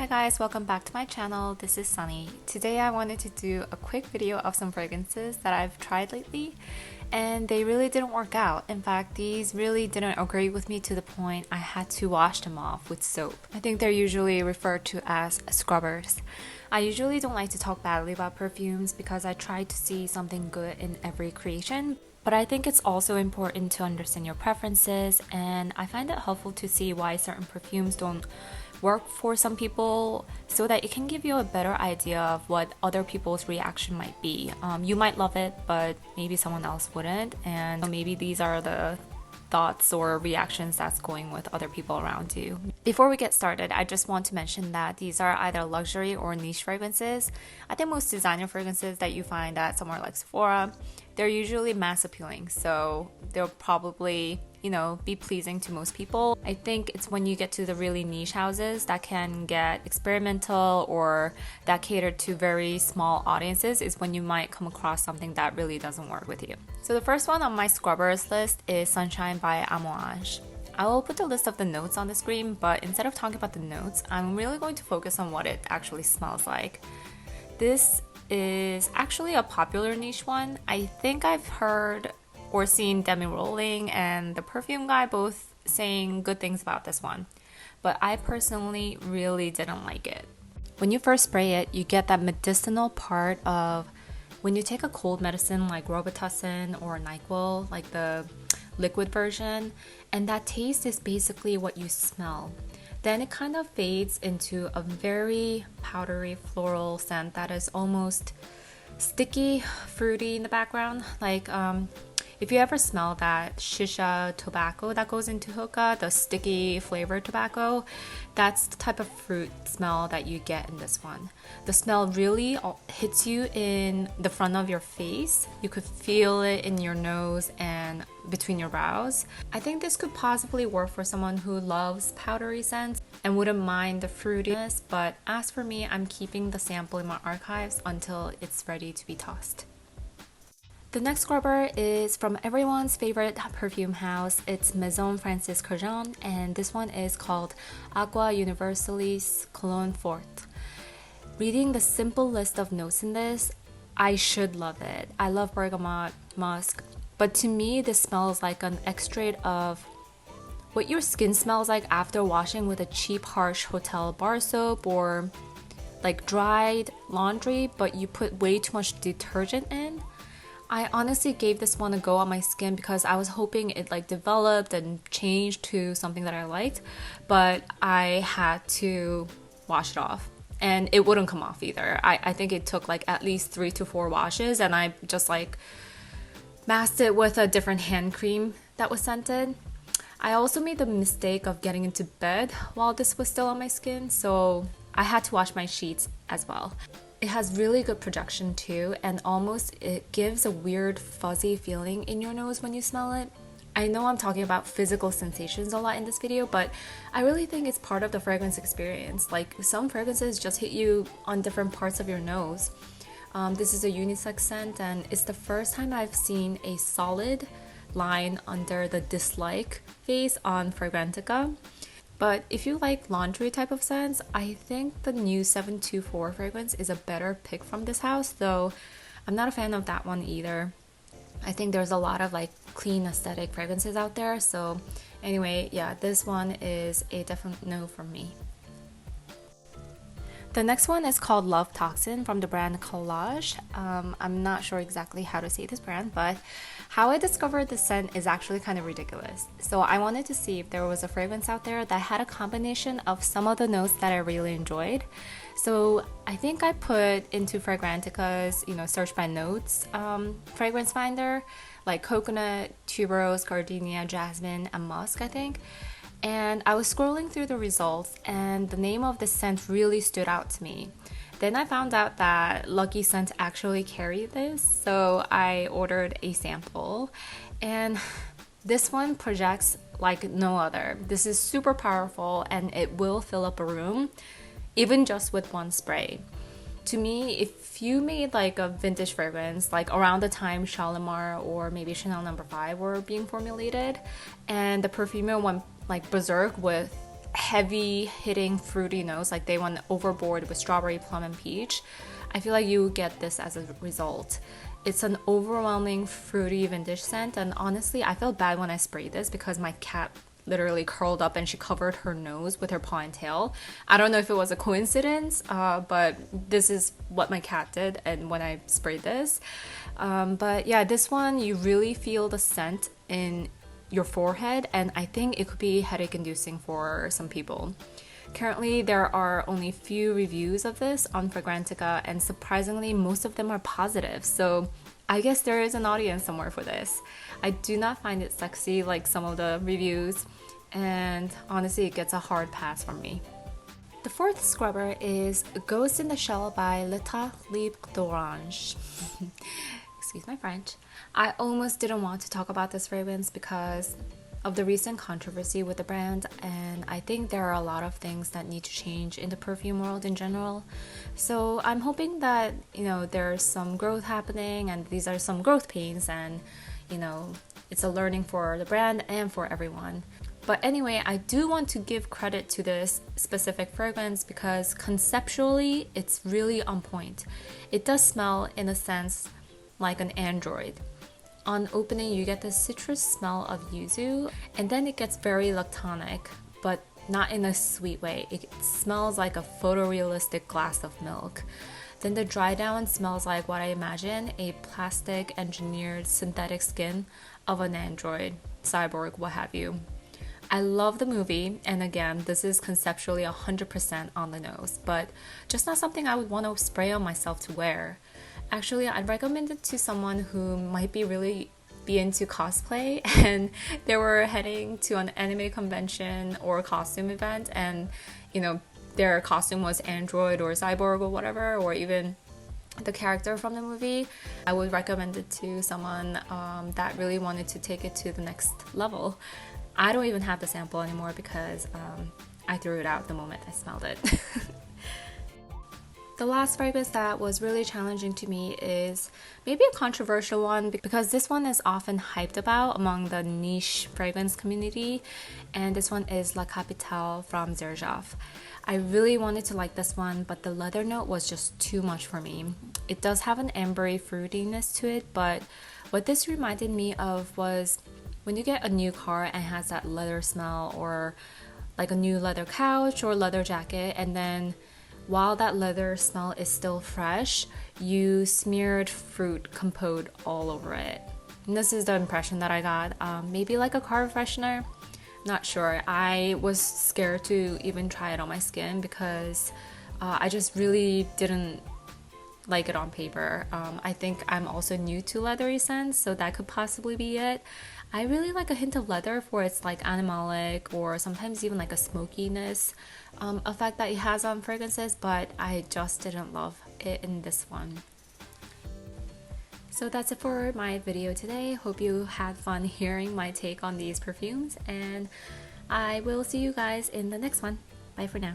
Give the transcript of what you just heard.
Hi guys, welcome back to my channel. This is Sunny. Today I wanted to do a quick video of some fragrances that I've tried lately and they really didn't work out. In fact, these really didn't agree with me to the point I had to wash them off with soap. I think they're usually referred to as scrubbers. I usually don't like to talk badly about perfumes because I try to see something good in every creation. But I think it's also important to understand your preferences, and I find it helpful to see why certain perfumes don't work for some people so that it can give you a better idea of what other people's reaction might be. You might love it, but maybe someone else wouldn't, and maybe these are the thoughts or reactions that's going with other people around you. Before we get started, I just want to mention that these are either luxury or niche fragrances. I think most designer fragrances that you find at somewhere like Sephora, they're usually mass appealing, so they'll probably, be pleasing to most people. I think it's when you get to the really niche houses that can get experimental or that cater to very small audiences is when you might come across something that really doesn't work with you. So the first one on my scrubbers list is Sunshine by Amouage. I will put the list of the notes on the screen, but instead of talking about the notes, I'm really going to focus on what it actually smells like. This is actually a popular niche one. I think I've heard or seen Demi Rolling and the Perfume Guy both saying good things about this one, but I personally really didn't like it. When you first spray it, you get that medicinal part of when you take a cold medicine like Robitussin or NyQuil, like the liquid version, and that taste is basically what you smell. Then it kind of fades into a very powdery floral scent that is almost sticky, fruity in the background. Like if you ever smell that shisha tobacco that goes into hookah, the sticky flavored tobacco, that's the type of fruit smell that you get in this one. The smell really hits you in the front of your face. You could feel it in your nose and between your brows. I think this could possibly work for someone who loves powdery scents and wouldn't mind the fruitiness, but as for me, I'm keeping the sample in my archives until it's ready to be tossed. The next scrubber is from everyone's favorite perfume house. It's Maison Francis Kurkdjian, and this one is called Aqua Universalis Cologne Forte. Reading the simple list of notes in this, I should love it. I love bergamot, musk, but to me this smells like an extract of what your skin smells like after washing with a cheap, harsh hotel bar soap, or like dried laundry, but you put way too much detergent in. I honestly gave this one a go on my skin because I was hoping it developed and changed to something that I liked, but I had to wash it off and it wouldn't come off either. I think it took at least 3 to 4 washes, and I just masked it with a different hand cream that was scented. I also made the mistake of getting into bed while this was still on my skin, so I had to wash my sheets as well. It has really good projection too, and it gives a weird fuzzy feeling in your nose when you smell it. I know I'm talking about physical sensations a lot in this video, but I really think it's part of the fragrance experience. Some fragrances just hit you on different parts of your nose. This is a unisex scent, and it's the first time I've seen a solid line under the dislike face on Fragrantica. But if you like laundry type of scents, I think the new 724 fragrance is a better pick from this house, though I'm not a fan of that one either. I think there's a lot of clean aesthetic fragrances out there, so anyway, yeah, this one is a definite no from me. The next one is called Love Toxin from the brand Collage. I'm not sure exactly how to say this brand, but how I discovered this scent is actually kind of ridiculous. So I wanted to see if there was a fragrance out there that had a combination of some of the notes that I really enjoyed. So I think I put into Fragrantica's, search by notes fragrance finder, like coconut, tuberose, gardenia, jasmine, and musk, I think. And I was scrolling through the results and the name of the scent really stood out to me. Then I found out that Lucky Scent actually carried this, so I ordered a sample. And this one projects like no other. This is super powerful and it will fill up a room, even just with one spray. To me, if you made a vintage fragrance around the time Shalimar or maybe Chanel No. 5 were being formulated, and the perfumer went berserk with heavy hitting fruity nose, like they went overboard with strawberry, plum, and peach, I feel like you get this as a result. It's an overwhelming fruity vintage scent, and honestly, I felt bad when I sprayed this because my cat literally curled up and she covered her nose with her paw and tail. I don't know if it was a coincidence, but this is what my cat did and when I sprayed this. But yeah, this one, you really feel the scent in your forehead, and I think it could be headache inducing for some people. Currently, there are only few reviews of this on Fragrantica, and surprisingly, most of them are positive. So I guess there is an audience somewhere for this. I do not find it sexy like some of the reviews, and honestly, it gets a hard pass from me. The fourth scrubber is Ghost in the Shell by L'Etat Libre d'Orange. Excuse my French. I almost didn't want to talk about this fragrance because of the recent controversy with the brand, and I think there are a lot of things that need to change in the perfume world in general. So I'm hoping that, there's some growth happening, and these are some growth pains, and it's a learning for the brand and for everyone. But anyway, I do want to give credit to this specific fragrance because conceptually it's really on point. It does smell in a sense like an android. On opening, you get the citrus smell of yuzu, and then it gets very lactonic, but not in a sweet way. It smells like a photorealistic glass of milk. Then the dry down smells like what I imagine a plastic engineered synthetic skin of an android, cyborg, what have you. I love the movie, and again, this is conceptually 100% on the nose, but just not something I would want to spray on myself to wear. Actually, I'd recommend it to someone who might be into cosplay and they were heading to an anime convention or a costume event, and their costume was android or cyborg or whatever, or even the character from the movie. I would recommend it to someone that really wanted to take it to the next level. I don't even have the sample anymore because I threw it out the moment I smelled it. The last fragrance that was really challenging to me is maybe a controversial one because this one is often hyped about among the niche fragrance community, and this one is La Capitale from Xerjoff. I really wanted to like this one, but the leather note was just too much for me. It does have an ambery fruitiness to it, but what this reminded me of was when you get a new car and it has that leather smell, or like a new leather couch or leather jacket, and then while that leather smell is still fresh, you smeared fruit compote all over it. And this is the impression that I got. Maybe like a car freshener? Not sure. I was scared to even try it on my skin because I just really didn't like it on paper. I think I'm also new to leathery scents, so that could possibly be it. I really like a hint of leather for its like animalic or sometimes even like a smokiness effect that it has on fragrances, but I just didn't love it in this one. So that's it for my video today. Hope you had fun hearing my take on these perfumes, and I will see you guys in the next one. Bye for now.